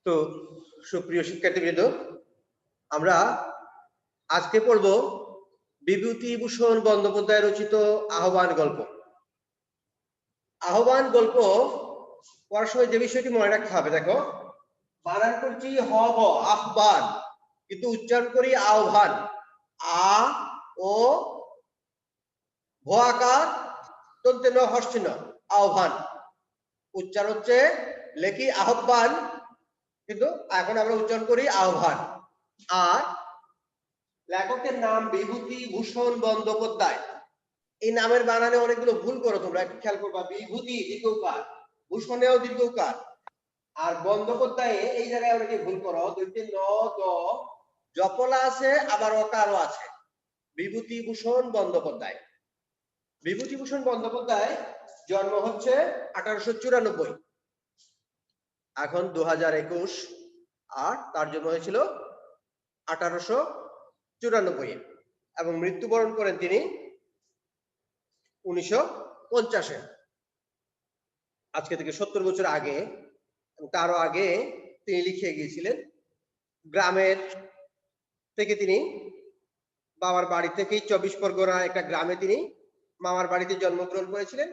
তো সুপ্রিয় শিক্ষার্থীবৃন্দ, আমরা আজকে পড়ব বিভূতিভূষণ বন্দ্যোপাধ্যায় রচিত আহ্বান গল্প। আহ্বান গল্প পড়ার সময় যে বিষয়টি মনে রাখতে হবে, দেখো বানান করছি হ ব আহ্বান, কিন্তু উচ্চারণ করি আহ্বান। আ ও ভ আকার দন্তে ন হস্তি ন, আহ্বান। উচ্চারণ হচ্ছে লেখি আহ্বান, কিন্তু এখন আমরা উচ্চারণ করি আহ্বান। আর লেখকের নাম বিভূতিভূষণ বন্দ্যোপাধ্যায়। এই নামের বানানে অনেকগুলো ভুল করো তোমরা, একটু খেয়াল করবা। বিভূতি দীর্ঘকার, ভূষণেও দীর্ঘকার, আর বন্দ্যোপাধ্যায়ে এই জায়গায় অনেকে ভুল করো। দুইটি ন দ জপলা আছে, আবার অকারও আছে। বিভূতিভূষণ বন্দ্যোপাধ্যায়। বিভূতিভূষণ বন্দ্যোপাধ্যায় জন্ম হচ্ছে 1894, এখন 2021, আর তার জন্ম হয়েছিল 1894 এবং মৃত্যুবরণ করেন তিনি 1950-এ, আজকে থেকে 70 বছর আগে। তারও আগে তিনি লিখে গিয়েছিলেন। গ্রামের থেকে তিনি বাবার বাড়ি থেকেই 24 পরগনা একটা গ্রামে তিনি মামার বাড়িতে জন্মগ্রহণ করেছিলেন,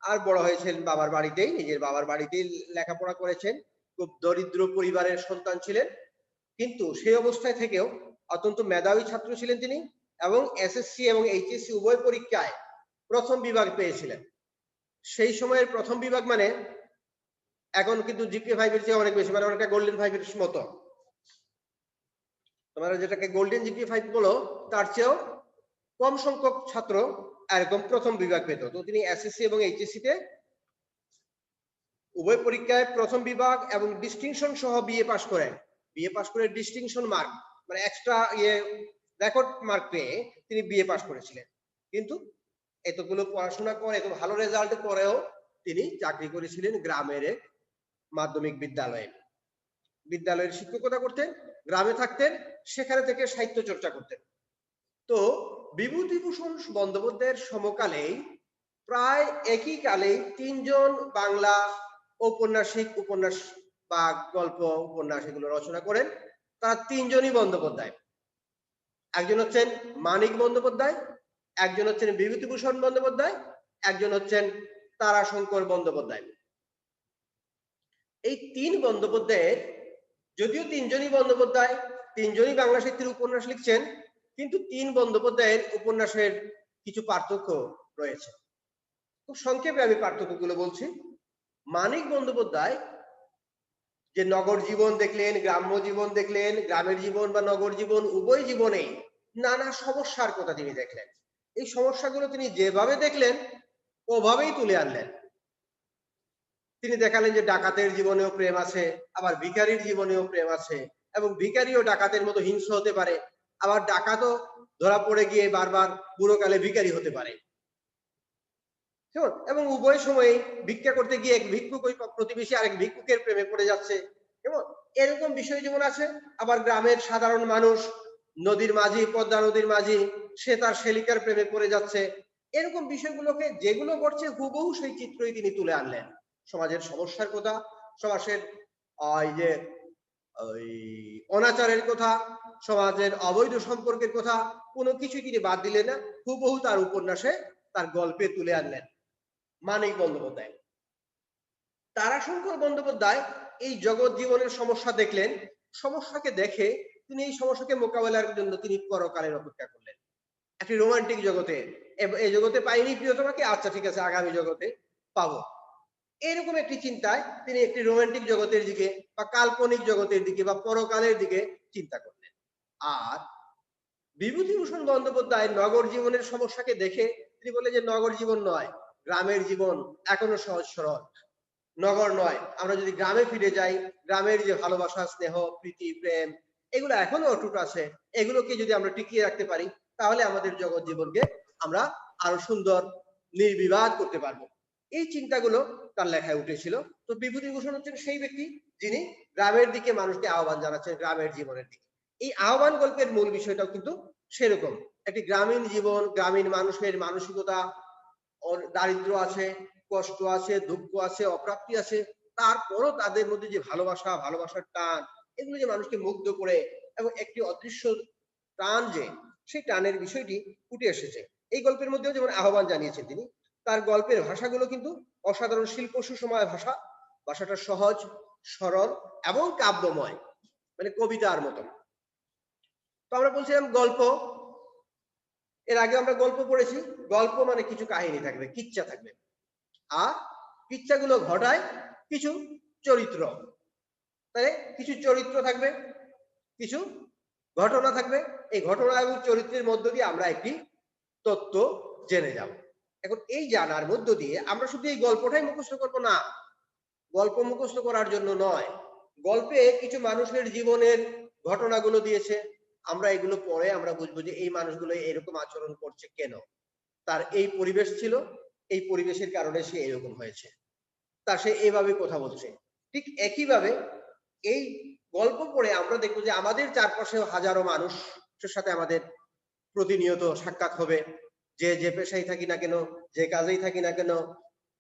আর বড় হয়েছেন বাবার বাড়িতেই, নিজের বাবার বাড়িতেই লেখাপড়া করেছেন। খুব দরিদ্র পরিবারের সন্তান ছিলেন, কিন্তু সেই অবস্থায় থেকেও অত্যন্ত মেধাবী ছাত্র ছিলেন তিনি, এবং এসএসসি এবং এইচএসসি উভয় পরীক্ষায় প্রথম বিভাগ পেয়েছিলেন। সেই সময়ের প্রথম বিভাগ মানে এখন কিন্তু জিপিএ 5 এর চেয়ে অনেক বেশি, মানে অনেকটা গোল্ডেন 5 এর মতো। তোমরা যেটাকে গোল্ডেন জিপিএ 5 বলো, তার চেয়েও কম সংখ্যক ছাত্র এরকম প্রথম বিভাগ পেত। তো তিনি এসএসসি এবং এইচএসসি তে উভয় পরীক্ষায় প্রথম বিভাগ এবং ডিস্টিংশন সহ বিএ পাস করেন। বিএ পাস করে ডিস্টিংশন মার্ক, মানে এক্সট্রা রেকর্ড মার্ক পেয়ে তিনি বিএ পাস করেছিলেন। কিন্তু এতগুলো পড়াশোনা করে, এত ভালো রেজাল্ট করেও তিনি চাকরি করেছিলেন গ্রামের এক মাধ্যমিক বিদ্যালয়ে। বিদ্যালয়ের শিক্ষকতা করতেন, গ্রামে থাকতেন, সেখানে থেকে সাহিত্য চর্চা করতেন। তো বিভূতিভূষণ বন্দ্যোপাধ্যায়ের সমকালেই প্রায় একই কালে 3 জন বাংলা ঔপন্যাসিক উপন্যাস বা গল্প উপন্যাস এগুলো রচনা করেন। তারা 3 জনই বন্দ্যোপাধ্যায়। একজন হচ্ছেন মানিক বন্দ্যোপাধ্যায়, একজন হচ্ছেন বিভূতিভূষণ বন্দ্যোপাধ্যায়, একজন হচ্ছেন তারাশঙ্কর বন্দ্যোপাধ্যায়। এই 3 বন্দ্যোপাধ্যায়ের, যদিও 3 জনই বন্দ্যোপাধ্যায়, 3 জনই বাংলা সাহিত্যের উপন্যাস লিখছেন, কিন্তু 3 বন্দ্যোপাধ্যায়ের উপন্যাসের কিছু পার্থক্য রয়েছে। খুব সংক্ষেপে আমি পার্থক্যগুলো বলছি। মানিক বন্দ্যোপাধ্যায় যে নগর জীবন দেখলেন, গ্রাম্য জীবন দেখলেন, গ্রামের জীবন বা নগর জীবন উভয় জীবনেই নানা সমস্যার কথা তিনি দেখলেন। এই সমস্যাগুলো তিনি যেভাবে দেখলেন ওভাবেই তুলে আনলেন। তিনি দেখালেন যে ডাকাতের জীবনেও প্রেম আছে, আবার ভিখারির জীবনেও প্রেম আছে, এবং ভিখারিও ডাকাতের মতো হিংস্র হতে পারে, আবার ডাকাতও ধরা পড়ে গিয়ে বারবার বুড়োকালে ভিখারি হতে পারে। এবং উভয় সময়ে ভিক্ষা করতে গিয়ে এক ভিক্ষুক ওই প্রতিবেশী আরেক ভিক্ষুকের প্রেমে পড়ে যাচ্ছে, এবং এরকম বিষয় যেমন আছে। আবার গ্রামের সাধারণ মানুষ, নদীর মাঝি, পদ্মা নদীর মাঝি, সে তার শেলিকার প্রেমে পড়ে যাচ্ছে। এরকম বিষয়গুলোকে যেগুলো ঘটছে হুবহু সেই চিত্রই তিনি তুলে আনলেন। সমাজের সমস্যার কথা, সমাজের এই যে ওই অনাচারের কথা, সমাজের অবৈধ সম্পর্কের কথা, কোনো কিছুই তিনি বাদ দিলেন না, হুবহু তার উপন্যাসে, তার গল্পে তুলে আনলেন মানিক বন্দ্যোপাধ্যায়। তারাশঙ্কর বন্দ্যোপাধ্যায় এই জগৎ জীবনের সমস্যা দেখলেন, সমস্যাকে দেখে তিনি এই সমস্যাকে মোকাবেলার জন্য তিনি পরকালের অপেক্ষা করলেন। একটি রোমান্টিক জগতে, এই জগতে পাইনি প্রিয়তমাকে, আচ্ছা ঠিক আছে আগামী জগতে পাবো, এরকম একটি চিন্তায় তিনি একটি রোমান্টিক জগতের দিকে বা কাল্পনিক জগতের দিকে বা পরকালের দিকে চিন্তা করলেন। আর বিভূতিভূষণ বন্দ্যোপাধ্যায় নগর জীবনের সমস্যাকে দেখে তিনি বলে যে নগর জীবন নয়, গ্রামের জীবন এখনো সহজ সরল। নগর নয়, আমরা যদি গ্রামে ফিরে যাই, গ্রামের যে ভালোবাসা, স্নেহ, প্রীতি, প্রেম, এগুলো এখনো অটুট আছে। এগুলোকে যদি আমরা টিকিয়ে রাখতে পারি, তাহলে আমাদের জগৎ জীবনকে আমরা আরো সুন্দর, নির্বিবাদ করতে পারবো। এই চিন্তাগুলো তার লেখায় উঠেছিল। তো বিভূতিভূষণ হচ্ছেন সেই ব্যক্তি যিনি গ্রামের দিকে মানুষকে আহ্বান জানাচ্ছেন, গ্রামের জীবনের দিকে। এই আহ্বান গল্পের মূল বিষয়টাও কিন্তু সেরকম একটি গ্রামীণ জীবন, গ্রামীণ মানুষের মানসিকতা, দারিদ্র্য আছে, কষ্ট আছে, দুঃখ আছে, অপ্রাপ্তি আছে, তারপরও তাদের মধ্যে যে ভালোবাসা, ভালোবাসার টান, এগুলো যে মানুষকে মুগ্ধ করে এবং একটি অদৃশ্য টান, যে সেই টানের বিষয়টি ফুটে এসেছে এই গল্পের মধ্যেও। যেমন আহ্বান জানিয়েছেন তিনি, তার গল্পের ভাষাগুলো কিন্তু অসাধারণ শিল্প সুষময় ভাষা, ভাষাটা সহজ, সরল এবং কাব্যময়, মানে কবিতার মতন। তো আমরা বলছিলাম গল্প, এর আগে আমরা গল্প পড়েছি, গল্প মানে কিছু কাহিনী থাকবে, কিচ্ছা থাকবে, আর কিচ্ছাগুলো ঘটায় কিছু চরিত্র, তাহলে কিছু চরিত্র থাকবে, কিছু ঘটনা থাকবে, এই ঘটনা এবং চরিত্রের মধ্য দিয়ে আমরা একটি তত্ত্ব জেনে যাব। এখন এই জানার মধ্য দিয়ে আমরা শুধু এই গল্পটাই মুখস্থ করবো না, গল্প মুখস্থ করার জন্য নয়, গল্পে কিছু মানুষের জীবনের ঘটনাগুলো দিয়েছে, আমরা এগুলো পড়ে আমরা বুঝবো যে এই মানুষগুলো এরকম আচরণ করছে কেন, তার এই পরিবেশ ছিল, এই পরিবেশের কারণে সে এরকম হয়েছে, তা সে এইভাবে কথা বলছে। ঠিক একইভাবে এই গল্প পড়ে আমরা দেখবো যে আমাদের চারপাশে হাজারো মানুষের সাথে আমাদের প্রতিনিয়ত সাক্ষাৎ হবে, যে যে পেশায় থাকি না কেন, যে কাজেই থাকি না কেন,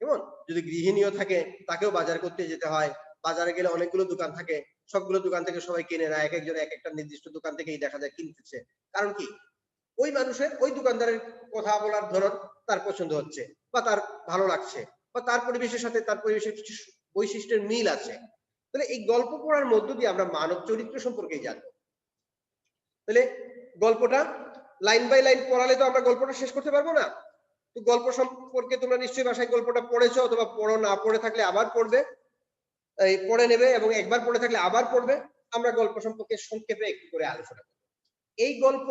কেমন, যদি গৃহিণীও থাকে তাকেও বাজার করতে যেতে হয়, বাজারে গেলে অনেকগুলো দোকান থাকে, সবগুলো দোকান থেকে সবাই কিনে না, এক একজন এক একটা নির্দিষ্ট দোকান থেকেই দেখা যায় কিনতেছে, কারণ কি ওই মানুষের ওই দোকানদারের কথা বলার ধরন তার পছন্দ হচ্ছে বা তার ভালো লাগছে, বা তার পরিবেশের সাথে তার পরিবেশের কিছু বৈশিষ্ট্যের মিল আছে। তাহলে এই গল্প পড়ার মধ্য দিয়ে আমরা মানব চরিত্র সম্পর্কে জানবো। তাহলে গল্পটা লাইন বাই লাইন পড়ালে তো আমরা গল্পটা শেষ করতে পারবো না, তো গল্প সম্পর্কে তোমরা নিশ্চয়ই বাসায় গল্পটা পড়েছো, অথবা পড়ো, না পড়ে থাকলে আবার পড়বে, এই পড়ে নেবে, এবং একবার পড়ে থাকলে আবার পড়বে। আমরা গল্প সম্পর্কে সংক্ষেপে একটু করে আলোচনা করব। এই গল্প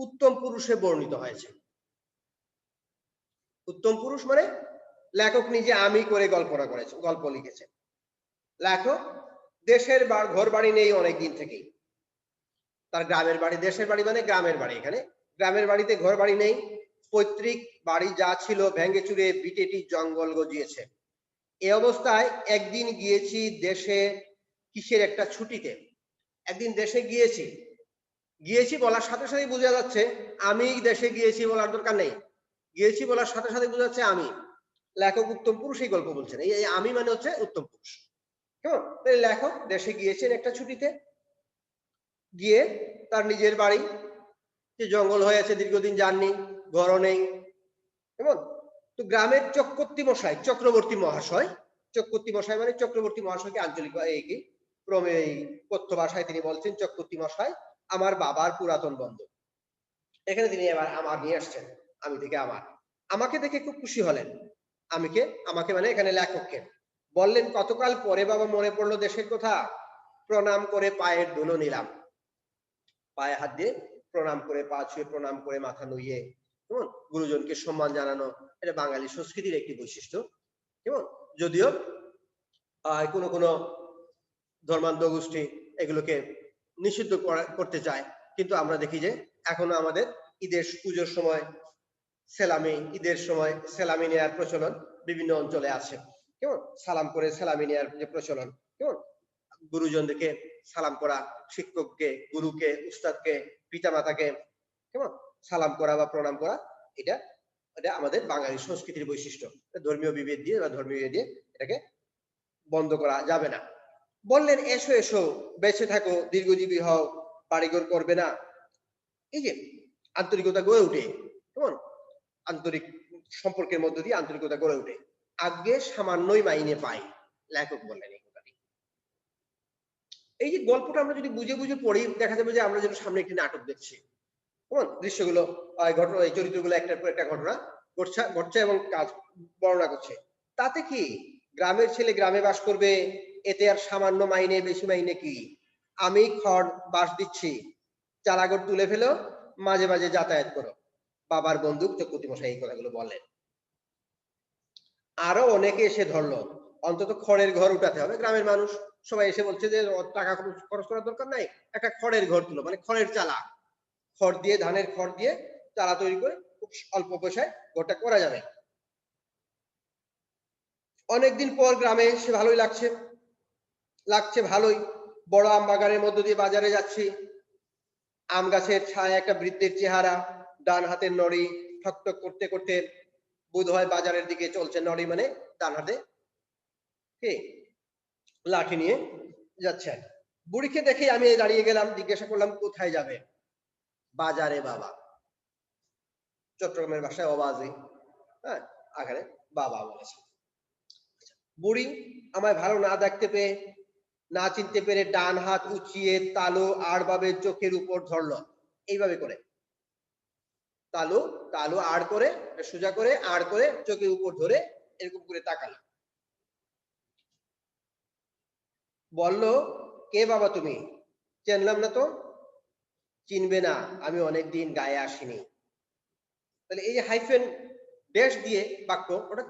উত্তম পুরুষে বর্ণিত হয়েছে। উত্তম পুরুষ মানে লেখক নিজে আমি করে গল্পটা করেছে, গল্প লিখেছে। লেখক দেশের ঘর বাড়ি নেই অনেকদিন থেকেই, তার গ্রামের বাড়ি, দেশের বাড়ি মানে গ্রামের বাড়ি, এখানে গ্রামের বাড়িতে ঘর বাড়ি নেই, পৈতৃক বাড়ি যা ছিল ভেঙে চুরে বিটেটি জঙ্গল গজিয়েছে। এই অবস্থায় একদিন গিয়েছি দেশে কিসের একটা ছুটিতে, একদিন দেশে গিয়েছি, গিয়েছি বলার সাথে সাথে বোঝা যাচ্ছে আমি দেশে গিয়েছি বলার দরকার নেই, গিয়েছি বলার সাথে সাথে বোঝা যাচ্ছে আমি। লেখক উত্তম পুরুষ এই গল্প বলছেন, এই আমি মানে হচ্ছে উত্তম পুরুষ, কেমন। লেখক দেশে গিয়েছেন একটা ছুটিতে, গিয়ে তার নিজের বাড়ি, যে জঙ্গল হয়ে আছে, দীর্ঘদিন যাননি, ঘরও নেই, কেমন। তো গ্রামের চক্রবর্তী মশাই, চক্রবর্তী মহাশয়, চক্রবর্তী মশাই মানে চক্রবর্তী মহাশয়কে আঞ্চলিক এই কথ্য ভাষায় তিনি বলছেন, চক্রবর্তী মশাই আমার বাবার পুরাতন বন্ধু, এখানে তিনি এবার আমার নিয়ে আসছেন, আমি থেকে আমার, আমাকে দেখে খুব খুশি হলেন, আমাকে মানে এখানে লেখককে, বললেন কতকাল পরে বাবা মনে পড়লো দেশের কথা, প্রণাম করে পায়ের ধুলো নিলাম, পায়ে হাত দিয়ে প্রণাম করে, পা ছুঁয়ে প্রণাম করে, মাথা নুইয়ে, কেমন, গুরুজনকে সম্মান জানানো, এটা বাঙালি সংস্কৃতির একটি বৈশিষ্ট্য, কেমন। যদিও কোনো কোনো ধর্মান্ধ গোষ্ঠী এগুলোকে নিষিদ্ধ করতে চায়, কিন্তু আমরা দেখি যে এখনো আমাদের ঈদের পুজোর সময় সেলামি, ঈদের সময় সেলামি নেওয়ার প্রচলন বিভিন্ন অঞ্চলে আছে, কেমন, সালাম করে সেলামি নেওয়ার যে প্রচলন, কেমন, গুরুজনদেরকে সালাম করা, শিক্ষককে, গুরুকে, উস্তাদকে, পিতামাতাকে, কেমন, সালাম করা বা প্রণাম করা, এটা এটা আমাদের বাঙালি সংস্কৃতির বৈশিষ্ট্য, ধর্মীয় বিভেদ দিয়ে বা ধর্মীয় দিয়ে এটাকে বন্ধ করা যাবে না। বললেন এসো এসো, বেঁচে থাকো, দীর্ঘজীবী হও, বাড়িঘর করবে না, এই যে আন্তরিকতা গড়ে উঠে, কেমন, আন্তরিক সম্পর্কের মধ্য দিয়ে আন্তরিকতা গড়ে উঠে, আগে সামান্যই মাইনে পাই, লেখক বললেন এই কথাটি। এই যে গল্পটা আমরা যদি বুঝে বুঝে পড়ি, দেখা যাবে যে আমরা যেন সামনে একটি নাটক দেখছি, কেমন, দৃশ্যগুলো, ঘটনা, এই চরিত্রগুলো একটার পর একটা ঘটনা ঘটছে এবং কাজ বর্ণনা করছে। তাতে কি, গ্রামের ছেলে গ্রামে বাস করবে, এতে আর সামান্য মাইনে বেশি মাইনে কি, আমি খড় বাস দিচ্ছি, চালাগড় তুলে ফেলো, মাঝে মাঝে যাতায়াত করো, বাবার বন্দুক, চক্রবর্তী মশাই এই কথাগুলো বললেন। আরো অনেকে এসে ধরলো, অন্তত খড়ের ঘর উঠাতে হবে, গ্রামের মানুষ সবাই এসে বলছে যে টাকা খরচ করার দরকার নাই, একটা খড়ের ঘর তুলো, মানে খড়ের চালা, খড় দিয়ে, ধানের খড় দিয়ে চালা তৈরি করে খুব অল্প পয়সায় ঘরটা করা যাবে। অনেকদিন পর গ্রামে এসে ভালোই লাগছে ভালোই, বড় আম বাগানের মধ্য দিয়ে বাজারে যাচ্ছি, আম গাছের ছায় একটা বৃদ্ধের চেহারা, ডান হাতের নড়ি ঠকঠক করতে করতে বোধ হয় বাজারের দিকে চলছে, নড়ি মানে ডান হাতে, কি লাঠি নিয়ে যাচ্ছেন। বুড়িকে দেখে আমি দাঁড়িয়ে গেলাম, জিজ্ঞাসা করলাম কোথায় যাবে? বাজারে বাবা। চট্টগ্রামের ভাষায় অবাজি, হ্যাঁ, আকারে বাবা বলেছে। বুড়ি আমায় ভালো না দেখতে পেয়ে, না চিনতে পেরে ডান হাত উঁচিয়ে তালু আড়ভাবে চোখের উপর ধরলো, এইভাবে করে তালু তালু আড় করে, সোজা করে আড় করে চোখের উপর ধরে এরকম করে তাকালো। বলল, কে বাবা তুমি? চিনলাম না তো। চিনবে না, আমি অনেকদিন গায়ে আসিনি। তাহলে এই যে হাইফেন ড্যাশ দিয়ে বাক্য, ওটা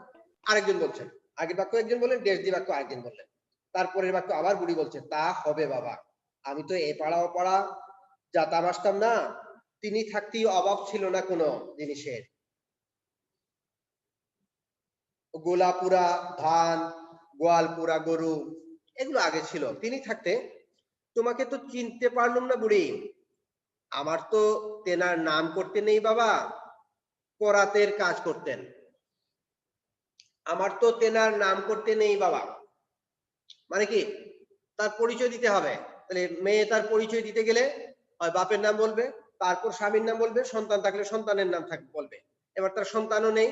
আরেকজন বলছেন। আগের বাক্য একজন বললেন, ড্যাশ দিয়ে বাক্য আরেকজন বললেন। তারপরের বাক্য আবার বুড়ি বলছে, তা হবে বাবা, আমি তো এ পাড়া ও পাড়া যাতাম আসতাম না, তিনি থাকতেই অভাব ছিল না কোনো জিনিসের। গোলাপুরা ধান, গোয়ালপুরা গরু, এগুলো আগে ছিল, তিনি থাকতে। তোমাকে তো চিনতে পারলাম না বুড়ি, আমার তো তেনার নাম করতে নেই বাবা, করাতের কাজ করতেন। আমার তো তেনার নাম করতে নেই বাবা, মানে কি তার পরিচয় দিতে হবে। তাহলে মেয়ে তার পরিচয় দিতে গেলে হয় বাপের নাম বলবে, তারপর স্বামীর নাম বলবে, সন্তান থাকলে সন্তানের নাম বলবে। এবার তার সন্তানও নেই,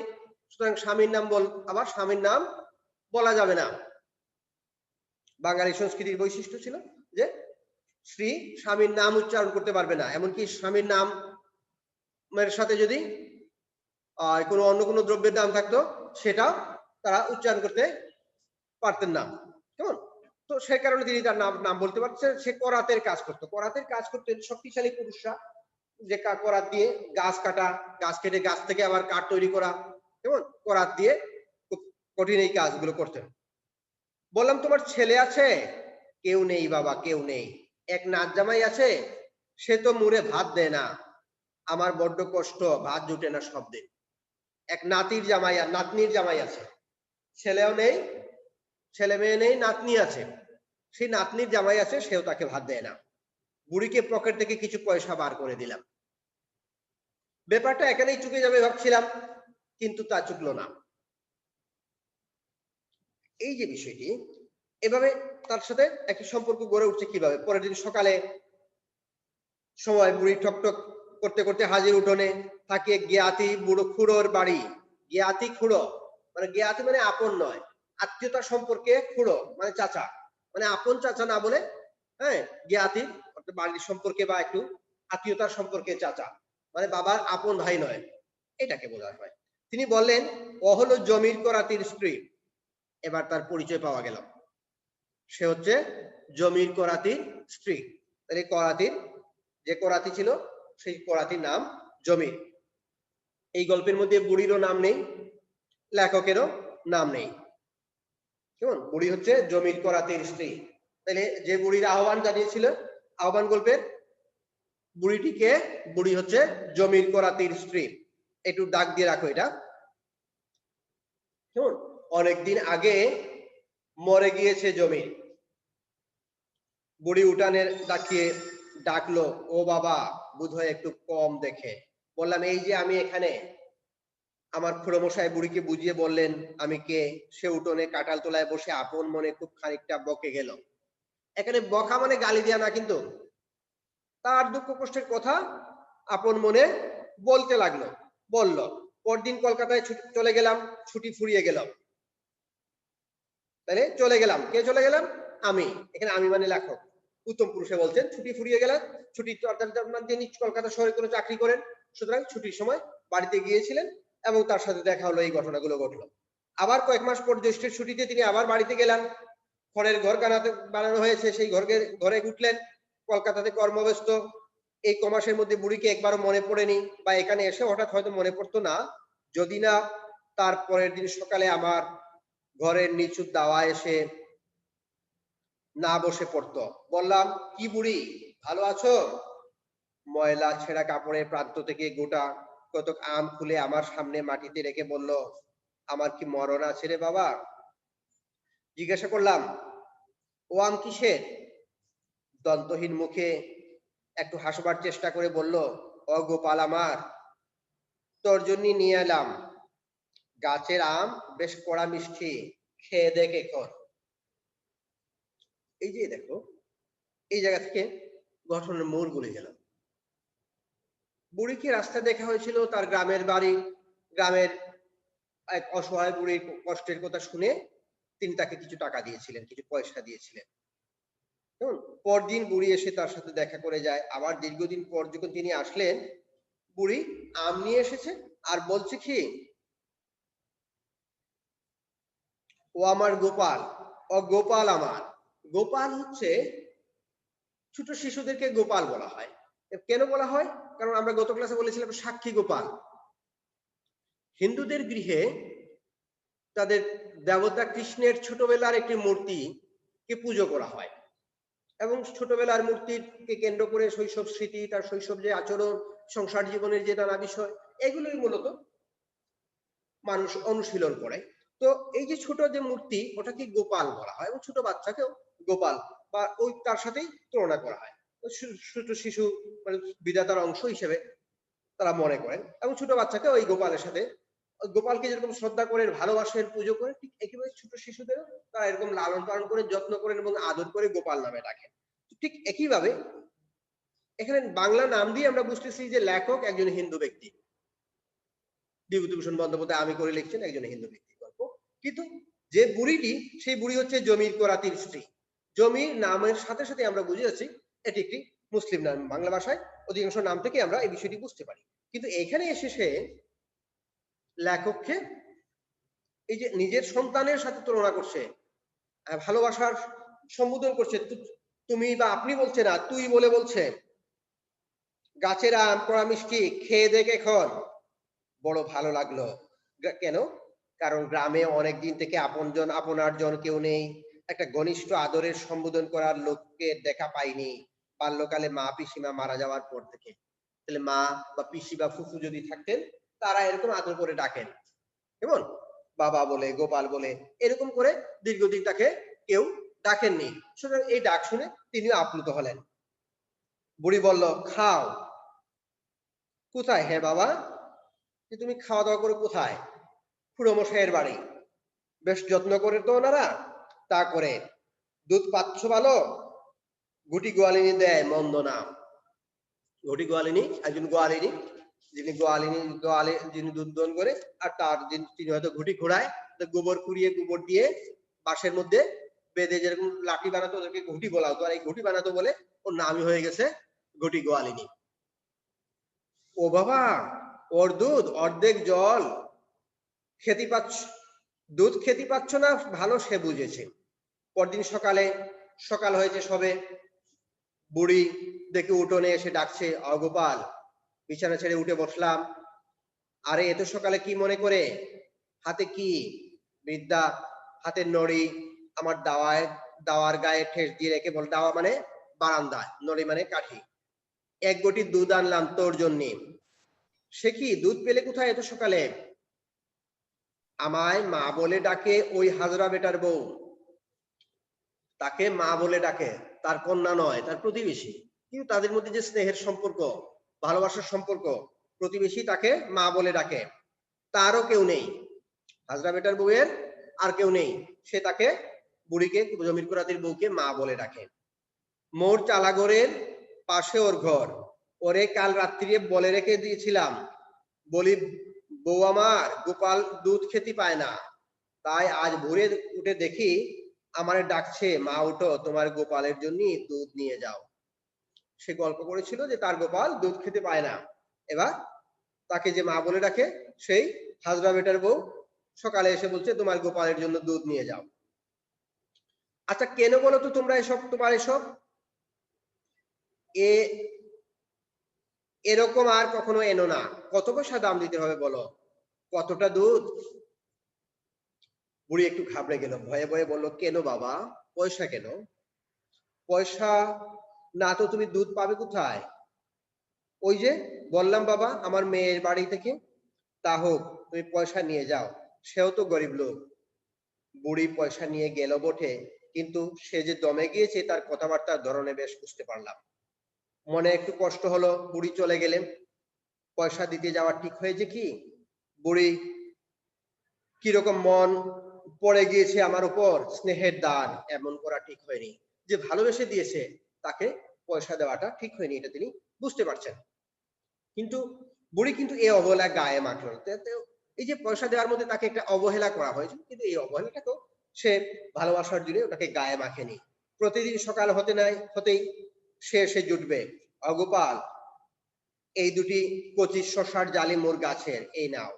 সুতরাং স্বামীর নাম আবার স্বামীর নাম বলা যাবে না। বাঙালি সংস্কৃতির বৈশিষ্ট্য ছিল যে স্ত্রী স্বামীর নাম উচ্চারণ করতে পারবে না, এমনকি স্বামীর নামের সাথে যদি কোনো অন্য কোনো দ্রব্যের নাম থাকতো সেটা তারা উচ্চারণ করতে পারতেন না, কেমন। তো সেই কারণে তিনি তার নাম বলতে পারছেন। সে করাতের কাজ করতো, করাতের কাজ করতেন শক্তিশালী পুরুষরা, যে করাত দিয়ে গাছ কাটা, গাছ কেটে গাছ থেকে আবার কাঠ তৈরি করা, কেমন, করাত দিয়ে খুব কঠিন এই কাজগুলো করতেন। বললাম, তোমার ছেলে আছে? কেউ নেই বাবা, কেউ নেই। এক নাত জামাই আছে, সে তো মুড়ে ভাত দেয় না, আমার বড্ড কষ্ট, ভাত জুটে না সব দিন। এক নাতির জামাই আর নাতনির জামাই আছে, ছেলেও নেই, ছেলে মেয়ে নেই, নাতনি আছে, সেই নাতনির জামাই আছে, সেও তাকে ভাত দেয় না। বুড়িকে পকেট থেকে কিছু পয়সা বার করে দিলাম। ব্যাপারটা এখানেই চুকে যাবে ভাবছিলাম, কিন্তু তা চুকলো না। এই যে বিষয়টি, এভাবে তার সাথে একটা সম্পর্ক গড়ে উঠছে কিভাবে। পরের দিন সকালে সময় বুড়ি ঠকঠক করতে করতে হাজির উঠোনে, থাকে জ্ঞাতি বুড়ো খুড়োর বাড়ি। জ্ঞাতি খুড়ো মানে, জ্ঞাতি মানে আপন নয়, আত্মীয়তা সম্পর্কে খুড়ো মানে চাচা, মানে আপন চাচা না বলে, হ্যাঁ, জ্ঞাতি বাড়ির সম্পর্কে বা একটু আত্মীয়তার সম্পর্কে চাচা, মানে বাবার আপন ভাই নয়, এটাকে বোঝানো হয়। তিনি বললেন, ও হলো জমির করাতির স্ত্রী। এবার তার পরিচয় পাওয়া গেল, সে হচ্ছে জমির করাতির স্ত্রী। তাহলে করাতির যে করাতি ছিল, সেই করাতির নাম জমির। এই গল্পের মধ্যে বুড়িরও নাম নেই, লেখকেরও নাম নেই, কেমন। বুড়ি হচ্ছে জমির করাতির স্ত্রী। তাহলে যে বুড়ির আহ্বান জানিয়েছিল আহ্বান গল্পের, বুড়িটিকে, বুড়ি হচ্ছে জমির করাতির স্ত্রী। একটু দাগ দিয়ে রাখো এটা, কেমন। অনেকদিন আগে মরে গিয়েছে জমি। বুড়ি উঠানের ডাকিয়ে ডাকলো, ও বাবা, বোধহয় একটু কম দেখে। বললাম, এই যে আমি এখানে। আমার খুড়োমশাই বুড়িকে বুঝিয়ে বললেন আমি কে। সে উঠোনে কাঁঠাল তোলায় বসে আপন মনে খুব খানিকটা বকে গেল। এখানে বকা মানে গালি দেয়া না, কিন্তু তার দুঃখ কষ্টের কথা আপন মনে বলতে লাগলো, বলল। পরদিন কলকাতায় চলে গেলাম, ছুটি ফুরিয়ে গেল। তাহলে চলে গেলাম, কে চলে গেলাম? আমি। এখানে আমি মানে লেখক, উত্তম পুরুষে বলছেন ছুটি ফুরিয়ে গেলেন। ছুটি তিনি কলকাতা শহরে কোনো চাকরি করেন, সুতরাং ছুটির সময় বাড়িতে গিয়েছিলেন এবং তার সাথে দেখা হলো, এই ঘটনাগুলো ঘটলো। আবার কয়েক মাস পর জ্যৈষ্ঠের ছুটিতে তিনি আবার বাড়িতে গেলেন। খড়ের ঘর বানানো হয়েছে, সেই ঘরে উঠলেন। কলকাতাতে কর্মব্যস্ত। এই কমাসের মধ্যে বুড়িকে একবারও মনে পড়েনি, বা এখানে এসে হঠাৎ হয়তো মনে পড়তো না, যদি না তার পরের দিন সকালে আমার ঘরের নিচু দাওয়া এসে না বসে পড়তো। বললাম, কি বুড়ি, ভালো আছো? ময়লা ছেঁড়া কাপড়ের প্রান্ত থেকে গোটা কতক আম খুলে আমার সামনে মাটিতে রেখে বলল, আমার কি মরণ আছে রে বাবা? জিজ্ঞাসা করলাম, ও আম কিসের? দন্তহীন মুখে একটু হাসবার চেষ্টা করে বলল, ও গোপাল আমার, তোর জন্য নিয়ে এলাম। গাছের আম বেশ কড়া মিষ্টি, খেয়ে দেখ এখন। এই যে দেখো, এই জায়গা থেকে ঘটনার মোড় ঘুরে গেল। বুড়িকে রাস্তা দেখা হয়েছিল, তার গ্রামের বাড়ি, গ্রামের এক অসহায় বুড়ির কষ্টের কথা শুনে তিনি তাকে কিছু টাকা দিয়েছিলেন, কিছু পয়সা দিয়েছিলেন। পরদিন বুড়ি এসে তার সাথে দেখা করে যায়। আবার দীর্ঘদিন পর যখন তিনি আসলেন, বুড়ি আম নিয়ে এসেছে আর বলছে কি, ও আমার গোপাল, ও গোপাল আমার। গোপাল হচ্ছে, ছোট শিশুদেরকে গোপাল বলা হয়। কেন বলা হয়? কারণ আমরা গত ক্লাসে বলেছিলাম সাক্ষী গোপাল। হিন্দুদের গৃহে তাদের দেবতা কৃষ্ণের ছোটবেলার একটি মূর্তিকে পুজো করা হয়, এবং ছোটবেলার মূর্তিকে কেন্দ্র করে শৈশব স্মৃতি, তার শৈশব যে আচরণ, সংসার জীবনের যে নানা বিষয়, এগুলোই মূলত মানুষ অনুশীলন করে। তো এই যে ছোট যে মূর্তি, ওটাকে গোপাল বলা হয়, এবং ছোট বাচ্চাকেও গোপাল বা ওই তার সাথেই তুলনা করা হয়। ছোট শিশু মানে বিধাতার অংশ হিসেবে তারা মনে করেন, এবং ছোট বাচ্চাকে ওই গোপালের সাথে, গোপালকে যেরকম শ্রদ্ধা করেন, ভালোবাসেন, পুজো করেন, ঠিক একইভাবে ছোট শিশুদেরও তারা এরকম লালন পালন করে, যত্ন করেন এবং আদর করে গোপাল নামে ডাকেন। ঠিক একইভাবে এখানে বাংলা নাম দিয়ে আমরা বুঝতেছি যে লেখক একজন হিন্দু ব্যক্তি, বিভূতিভূষণ বন্দ্যোপাধ্যায় আমি করে লিখছেন একজন হিন্দু ব্যক্তি গল্প। কিন্তু যে বুড়িটি, সেই বুড়ি হচ্ছে জমির করাতির স্ত্রী। জমির নামের সাথে সাথে আমরা বুঝে যাচ্ছি এটি একটি মুসলিম নাম। বাংলা ভাষায় অধিকাংশ নাম থেকে আমরা এই বিষয়টি বুঝতে পারি। কিন্তু এখানে এসে সে লেখককে এই যে নিজের সন্তানের সাথে তুলনা করছে, ভালোবাসার সম্বোধন করছে, তুমি বা আপনি বলছে না, তুই বলে বলছে। গাছের আম পোড়া মিষ্টি খেয়ে দেখ এখন, বড় ভালো লাগলো। কেন? কারণ গ্রামে অনেকদিন থেকে আপনজন আপনার জন কেউ নেই, একটা ঘনিষ্ঠ আদরের সম্বোধন করার লোককে দেখা পাইনি বাল্যকালে মা পিসিমা মারা যাওয়ার পর থেকে। তাহলে মা বা পিসি বা ফুফু যদি থাকতেন, তারা এরকম আদর করে ডাকেন, কেমন বাবা বলে, গোপাল বলে, এরকম করে দীর্ঘদিন তাকে কেউ ডাকেননি। সুতরাং এই ডাক শুনে তিনিও আপ্লুত হলেন। বুড়ি বলল, খাও। কোথায়? হ্যাঁ বাবা, যে তুমি খাওয়া দাওয়া করো কোথায়? খুড়ো মশাইয়ের বাড়ি। বেশ যত্ন করে তো ওনারা? তা করে। দুধ পাচ্ছ ভালো? গুটি গোয়ালিনী দেয়, মন্দ না। ঘটি গোয়ালিনী একজন গোয়ালিনী, যিনি দুধ দহন করে, আর তার তিনি হয়তো ঘুটি ঘোড়ায়, গোবর কুড়িয়ে, গোবর দিয়ে বাঁশের মধ্যে বেঁধে যেরকম লাঠি বানাতো, ওদেরকে ঘুটি বলা হতো, আর এই ঘুটি বানাতো বলে ওর নামই হয়ে গেছে ঘটি গোয়ালিনী। ও বাবা, ওর দুধ অর্ধেক জল, খেতে পাচ্ছ, দুধ খেতে পাচ্ছ না, ভালো সে বুঝেছে। পরদিন সকাল হয়েছে সবে, বুড়ি দেখে উঠোনে এসে ডাকছে, অগোপাল। বিছানা ছেড়ে উঠে বসলাম। আরে এত সকালে কি মনে করে? হাতে কি? বৃদ্ধা হাতের নড়ি আমার দাওয়ার গায়ে ঠেস দিয়ে রেখে বল, দাওয়া মানে বারান্দায়, নড়ি মানে কাঠি। এক গটি দুধ আনলাম তোর জন্য। সে কি, দুধ পেলে কোথায় এত সকালে? আমায় মা বলে ডাকে ওই হাজরা বেটার বউ। তাকে মা বলে ডাকে, তার কন্যা নয়, তার প্রতিবেশী। কিন্তু তাদের মধ্যে যে স্নেহের সম্পর্ক, ভালোবাসার সম্পর্ক, প্রতিবেশী তাকে মা বলে ডাকে। তারও কেউ নেই, হাজরা বেটার বউয়ের আর কেউ নেই, সে তাকে, বুড়িকে, জমির কুরাতির বউকে মা বলে ডাকে। মোর চালাঘরের পাশে ওর ঘর, ওরে কাল রাত্রিরে বলে রেখে দিয়েছিলাম, বলি বউ আমার, গোপাল দুধ খেতে পায় না, তাই আজ ভোরে উঠে দেখি আমারে ডাকছে, মা উঠো, তোমার গোপালের জন্য দুধ নিয়ে যাও। সে গল্প করেছিল যে তার গোপাল দুধ খেতে পায় না, এবার তাকে যে মা বলে ডাকে সেই হাজরা বেটার বউ সকালে এসে বলছে, তোমার গোপালের জন্য দুধ নিয়ে যাও। আচ্ছা কেন বলো তো তোমরা এসব, তোমার এসব এরকম আর কখনো এনো না। কত পয়সা দাম দিতে হবে বলো? কতটা দুধ? বুড়ি একটু ঘাবড়ে গেল, ভয়ে ভয়ে বলল, কেন বাবা, পয়সা কেন? পয়সা না তো তুমি দুধ পাবে কোথায়? ওই যে বললাম বাবা, আমার মেয়ের বাড়ি থেকে। তা হোক, তুমি পয়সা নিয়ে যাও, সেও তো গরিব লোক। বুড়ি পয়সা নিয়ে গেল বটে, কিন্তু সে যে দমে গিয়েছে তার কথাবার্তার ধরনে বেশ বুঝতে পারলাম। মনে একটু কষ্ট হলো, বুড়ি চলে গেলেন। পয়সা দিতে যাওয়া ঠিক হয়েছে কি? বুড়ি কিরকম মন পড়ে গিয়েছে আমার উপর, স্নেহের দান, এমন করা ঠিক হয়নি। যে ভালোবেসে দিয়েছে তাকে পয়সা দেওয়াটা ঠিক হয়নি, এটা তিনি বুঝতে পারছেন। কিন্তু বুড়ি কিন্তু এই অবহেলা গায়ে মাখলো না। এই যে পয়সা দেওয়ার মধ্যে তাকে একটা অবহেলা করা হয়েছে, কিন্তু এই অবহেলাটা তো সে ভালোবাসার জন্য ওটাকে গায়ে মাখেনি। প্রতিদিন সকাল হতেই সে এসে জুটবে, অগোপাল এই দুটি কচি শশার জালি মোর গাছের, এই নাও,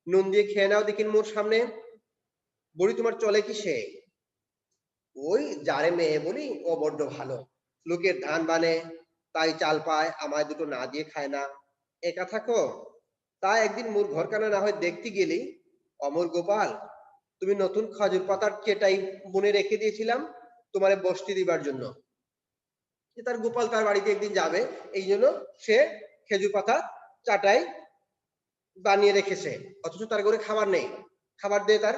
নুন দিয়ে খেয়ে নাও দেখিন মোর সামনে। বুড়ি তোমার চলে কি সে? ওই যারে মেয়ে বলি ও বড্ড ভালো, লোকের ধান বানে তাই চাল পায়, আমায় দুটো না দিয়ে খায় না, একা থাকো। তা একদিন মোর ঘরখানা না হয় দেখতে গেলি। অমর গোপাল, তুমি নতুন খজুর পাতার চেটাই বুনে রেখে দিয়েছিলাম তোমারে বসতি দিবার জন্য। যে তার গোপাল তার বাড়িতে একদিন যাবে, এই জন্য সে খেজুর পাতা চাটাই বানিয়ে রেখেছে, অথচ তার ঘরে খাবার নেই। খাবার দিয়ে তার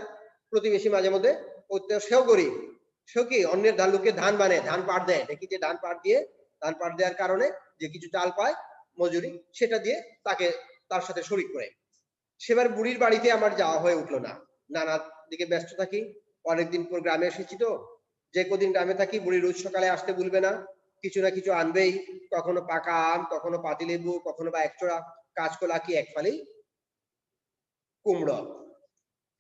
প্রতিবেশী মাঝে মধ্যে, সেও গরিব, সেও কি অন্যের লোকের ধান বানে, ধান পাট দেয়, দেখি যে ধান পাট দেওয়ার কারণে যে কিছু চাল পায় মজুরি, সেটা দিয়ে তাকে তার সাথে শরিক করে। সেবার বুড়ির বাড়িতে আমার যাওয়া হয়ে উঠলো না, নানা দিকে ব্যস্ত থাকি। অনেকদিন পর গ্রামে এসেছি তো, যে কদিন গ্রামে থাকি বুড়ি রোজ সকালে আসতে ভুলবে না, কিছু না কিছু আনবেই, কখনো পাকা আম, কখনো পাতিলেবু, কখনো বা একচোড়া কাঁচকলা কি এক ফালি কুমড়ো।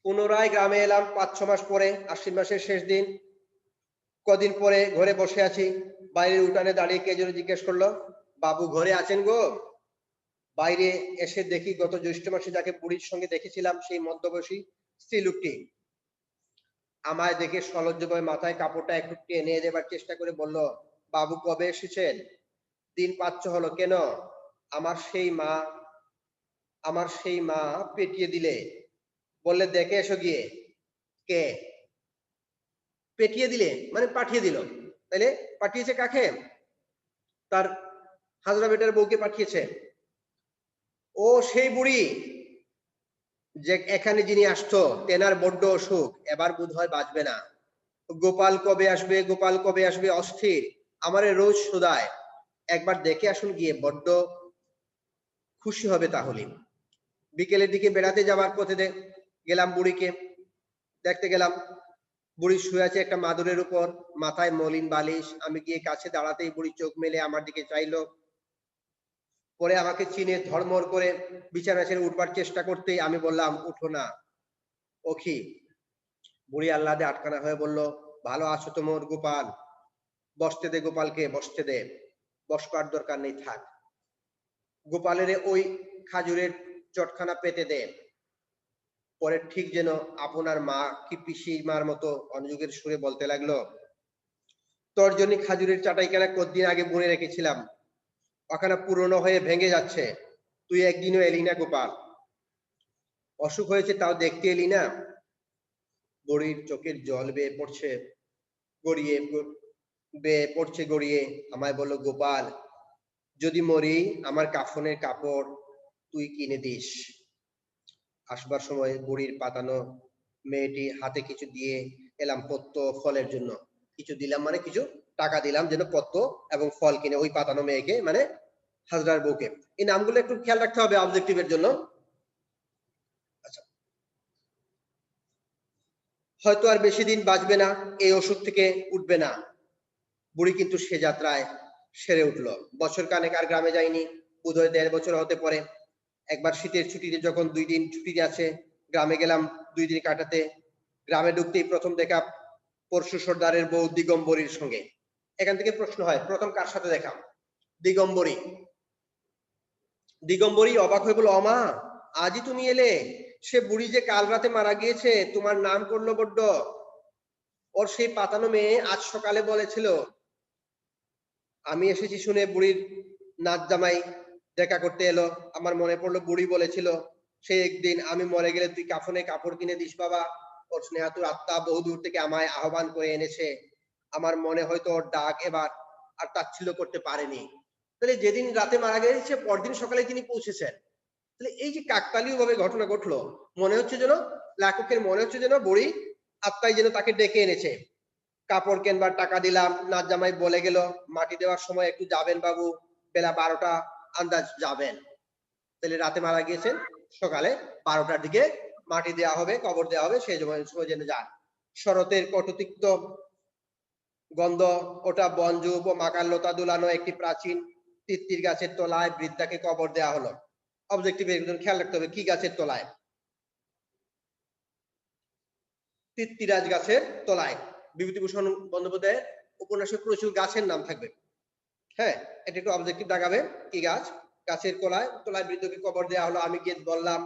পুনরায় গ্রামে এলাম 5-6 মাস পরে, আশ্বিন মাসের শেষ দিন। কদিন পরে ঘরে বসে আছি, বাইরের উঠানে দাঁড়িয়ে কে যেন জিজ্ঞেস করলো, বাবু ঘরে আছেন গো? বাইরে এসে দেখি গত জ্যৈষ্ঠ মাসে যাকে বুড়ির সঙ্গে দেখেছিলাম সেই মধ্যবয়সী স্ত্রী লোকটি আমায় দেখে সলজ্জভাবে মাথায় কাপড়টা একটু টেনে দেবার চেষ্টা করে বলল, বাবু কবে এসেছেন? দিন 5-6 হলো। কেন? আমার সেই মা পেটিয়ে দিলে, বললে দেখে এসো গিয়ে। কে? পেটিয়ে দিলে মানে পাঠিয়ে দিল। তাইলে পাঠিয়েছে কাকে? তার হাজরা বেটার বউকে পাঠিয়েছে। ও সেই বুড়ি যে এখানে যিনি আসতো, তেনার বড্ড অসুখ, এবার বোধ হয় বাঁচবে না। গোপাল কবে আসবে, গোপাল কবে আসবে অস্থির, আমারে রোজ শোধায়। একবার দেখে আসুন গিয়ে, বড্ড খুশি হবে তাহলে। বিকেলের দিকে বেড়াতে যাওয়ার পথে গেলাম, বুড়িকে দেখতে গেলাম। বুড়ি শুয়ে আছে একটা মাদুরের উপর, মাথায় মলিন বালিশ। আমি গিয়ে কাছে দাঁড়াতেই বুড়ি চোখ মেলে আমার দিকে চাইলো, পরে আমাকে চিনে ধর্মর করে বিছানা ছেড়ে উঠবার চেষ্টা করতেই আমি বললাম, উঠো না ওখি। বুড়ি আহ্লাদে আটখানা হয়ে বলল, ভালো আছো তো মোর গোপাল? বসতে দে গোপালকে, বসতে দে, বসবার দরকার নেই, থাক। গোপালের ওই খাজুরের চটখানা পেতে দে। পরে ঠিক যেন আপনার মা কি পিসি মার মতো অনুযোগের সুরে বলতে লাগলো, তোর জন্য খাজুরের চাটাইখানা কতদিন আগে বুনে রেখেছিলাম, ওখানে পুরনো হয়ে ভেঙে যাচ্ছে, তুই একদিনও এলি না গোপাল। অসুখ হয়েছে তাও দেখতে এলি না। বুড়ির চোখের জল বেয়ে পড়ছে গড়িয়ে। আমায় বলল, গোপাল যদি মরি আমার কাফনের কাপড় তুই কিনে দিস। আসবার সময় বুড়ির পাতানো মেয়েটি হাতে কিছু দিয়ে এলাম পত্র ফলের জন্য। কিছু দিলাম মানে কিছু টাকা দিলাম যেন পত্র এবং ফল কিনে ওই পাতানো মেয়েকে, মানে হাজরার বউকে। এই নামগুলো একটু খেয়াল রাখতে হবে অবজেক্টিভের জন্য। আচ্ছা, হয়তো আর বেশি দিন বাঁচবে না, এই ওষুধ থেকে উঠবে না। বুড়ি কিন্তু সে যাত্রায় সেরে উঠল। বছর কানেক আর গ্রামে যায়নি, বোধহয় 1.5 বছর হতে পারে। একবার শীতের ছুটিতে যখন 2 দিন ছুটি আছে, গ্রামে গেলাম 2 দিন কাটাতে। গ্রামে ঢুকতেই প্রথম দেখা পরশু সর্দারের বউ দিগম্বরীর সঙ্গে। এখান থেকে প্রশ্ন হয়, প্রথম কার সাথে দেখা? দিগম্বরী। দিগম্বরী অবাক হয়ে বলল, অমা আজই তুমি এলে? সে বুড়ি যে কাল রাতে মারা গিয়েছে তোমার নাম করলো বড্ড। ওর সেই পাতানো মেয়ে আজ সকালে বলেছিল। আমি এসেছি শুনে বুড়ির নাচ জামাই দেখা করতে এলো। আমার মনে পড়লো বুড়ি বলেছিল সে একদিন আমি মরে গেলে তুই কাফনে কাপড় কিনে দিস বাবা। ওর স্নেহাতুর আত্মা বহুদূর থেকে আমায় আহ্বান করে এনেছে। আমার মনে হয়তো ওর ডাক এবার আর তাচ্ছিল্য করতে পারেনি। তাহলে যেদিন রাতে মারা গেছে পরদিন সকালে তিনি পৌঁছেছেন। তাহলে এই যে কাকতালীয় ভাবে ঘটনা ঘটলো, মনে হচ্ছে যেন লেখকের মনে হচ্ছে যেন বুড়ি আত্মাই যেন তাকে ডেকে এনেছে। কাপড় কেনবার টাকা দিলাম, নাচ জামাই বলে গেল মাটি দেওয়ার সময় একটু যাবেন বাবু, বেলা 12টা আন্দাজ যাবেন। তাহলে রাতে মারা গিয়েছেন, সকালে 12টার দিকে মাটি দেওয়া হবে, কবর দেওয়া হবে, সেই সময় যেন যান। শরতের কটুতিক্ত গন্ধ ওটা বনজুপ ও মাকাল্লতা দুলানো একটি প্রাচীন তিত্তির গাছের তলায় বৃদ্ধাকে কবর দেওয়া হলো। অবজেক্টিভ একজন খেয়াল রাখতে হবে, কি গাছের তলায়? তিত্তিরাজ গাছের তলায়। বিভূতিভূষণ বন্দ্যোপাধ্যায়ের উপন্যাসে প্রচুর গাছের নাম থাকবে। হ্যাঁ, এটা একটু অবজেক্টিভ দেখাবে, কি গাছ? গাছের তলায় বৃদ্ধকে কবর দেওয়া হলো। আমি গিয়ে বললাম,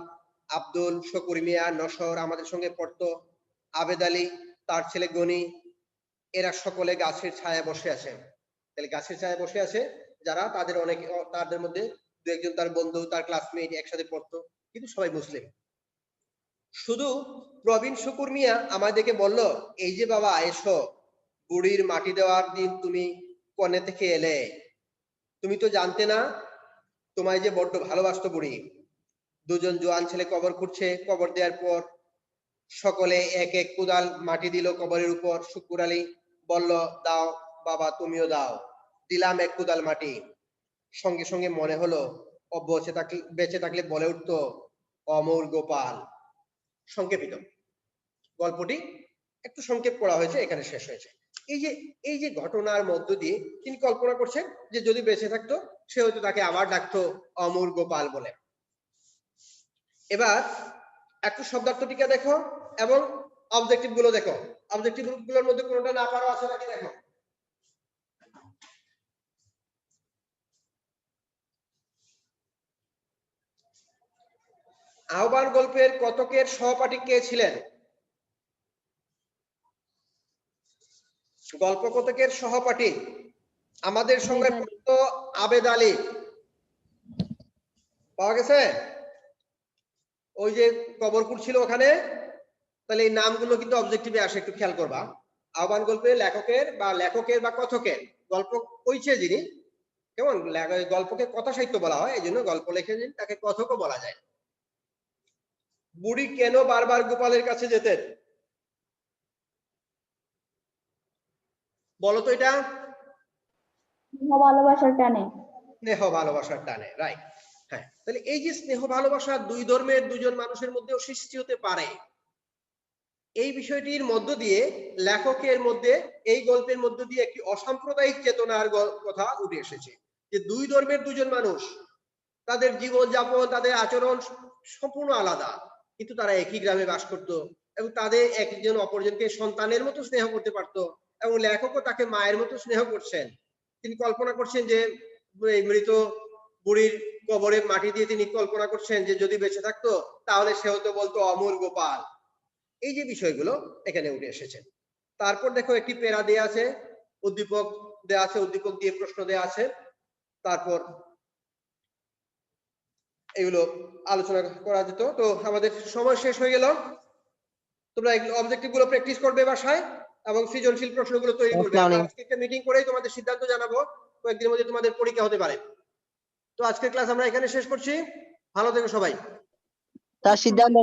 আব্দুল, শকুর মিয়া, নসর আমাদের সঙ্গে পড়তো, আবেদ আলী, তার ছেলে গনি, এরা সকলে গাছের ছায়ায় বসে আছে। তাহলে গাছের ছায়ায় বসে আছে যারা, তাদের অনেক, তাদের মধ্যে দু একজন তার বন্ধু, তার ক্লাসমেট, একসাথে পড়তো, কিন্তু সবাই মুসলিম। শুধু প্রবীণ শুকুর মিয়া আমায় দেখে বলল, এই যে বাবা এসো, বুড়ির মাটি দেওয়ার দিন তুমি কনে থেকে এলে, তুমি তো জানতে না তোমায় যে বড্ড ভালোবাসতো বুড়ি। দুজন জোয়ান ছেলে কবর খুঁড়ছে। কবর দেওয়ার পর সকলে এক এক কোদাল মাটি দিল কবরের উপর। শুকুর আলী বলল, দাও বাবা, তুমিও দাও। দিলাম এক কোদাল মাটি। সঙ্গে সঙ্গে মনে হলো ও বেঁচে থাকলে বলে উঠতো, অমর গোপাল। সংক্ষেপিত গল্পটি একটু সংক্ষেপ করা হয়েছে, এখানে শেষ হয়েছে। এই যে ঘটনার মধ্য দিয়ে তিনি কল্পনা করছেন যে যদি বেঁচে থাকতো সে হয়তো তাকে আবার ডাকতো অমর গোপাল বলে। এবার একটু শব্দার্থ টিকা দেখো এবং অবজেক্টিভ গুলো দেখো। অবজেক্টিভ গুলোর মধ্যে কোনোটা না পারো আছে নাকি দেখো। আহ্বান গল্পের কতকের সহপাঠী কে ছিলেন? গল্প কতকের সহপাঠী আমাদের সঙ্গে পড়তো আবেদ আলী। পাওয়া গেছে? ওই যে কবরপুর ছিল ওখানে। তাহলে এই নামগুলো কিন্তু অবজেক্টিভে আসে, একটু খেয়াল করবা। আহ্বান গল্পে লেখকের বা কথকের, গল্প কইছে যিনি, কেমন, গল্পকে কথা সাহিত্য বলা হয়, এই জন্য গল্প লেখে যিনি তাকে কথকও বলা যায়। বুড়ি কেন বারবার গোপালের কাছে যেতেন? বলো তো এটা। ভালোবাসার টানে। স্নেহ ভালোবাসার টানে, রাইট। হ্যাঁ, তাহলে এই যে স্নেহ ভালোবাসা দুই ধর্মের দুজন মানুষের মধ্যেও সৃষ্টি হতে পারে, এই বিষয়টির মধ্য দিয়ে লেখকের মধ্যে, এই গল্পের মধ্য দিয়ে একটি অসাম্প্রদায়িক চেতনার কথা উঠে এসেছে, যে দুই ধর্মের দুজন মানুষ, তাদের জীবন যাপন, তাদের আচরণ সম্পূর্ণ আলাদা, কিন্তু তারা একই গ্রামে বাস করত এবং তাদের একজন অপরজনকে সন্তানের মতো স্নেহ করতে পারতো, এবং লেখকও তাকে মায়ের মতো স্নেহ করছেন। তিনি কল্পনা করছেন যে মৃত বুড়ির কবরে মাটি দিয়ে তিনি কল্পনা করছেন যে যদি বেঁচে থাকতো তাহলে সেও তো বলতো অমর গোপাল। এই যে বিষয়গুলো এখানে উঠে এসেছে। তারপর দেখো একটি প্যারা দেয়া আছে, উদ্দীপক দেয়া আছে, উদ্দীপক দিয়ে প্রশ্ন দেয়া আছে। তারপর এগুলো আলোচনা করা যেত। তো আমাদের সময় শেষ হয়ে গেল। তোমরা অবজেক্টিভ গুলো প্র্যাকটিস করবে বাসায় এবং সৃজনশীল প্রশ্নগুলো তৈরি করবে। আমরা আজকে একটা মিটিং করেই তোমাদের সিদ্ধান্ত জানাবো, কয়েকদিনের মধ্যে তোমাদের পরীক্ষা হতে পারে। তো আজকের ক্লাস আমরা এখানে শেষ করছি। ভালো থেকো সবাই। তার সিদ্ধান্ত